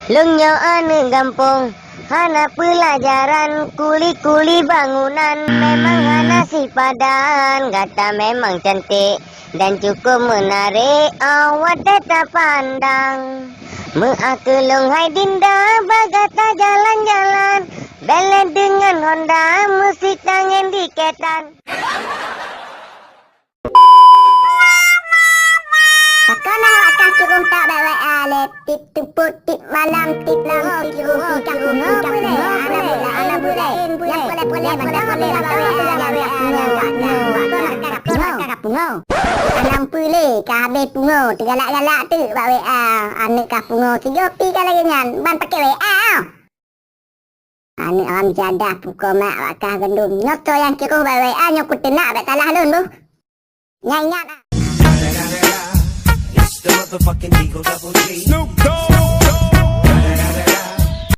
Lungnyo ane gampong, hana pelajaran, kuli-kuli bangunan, memang hana si padan, gata memang cantik dan cukup menarik, awak tetap pandang. Mengakelung hai dinda, bagata jalan-jalan, belen dengan Honda, musik tangan diketan. Pakana wakah kirung tak baik alet tip tuput tip malam tip lam kirung tikah pungo boleh anak boleh yang boleh macam boleh kakak pungo anak boleh kabeh pungo tegalak-galak tu bak WA anak kah pungo 3 pi kan lagi nyan ban pakai WA anak orang jadah pukul mak wakah gendum nyoto yang kirung bak WA nyokut tenak bak talah lun bu nyai-nyat The motherfucking Eagle Double G. Snoop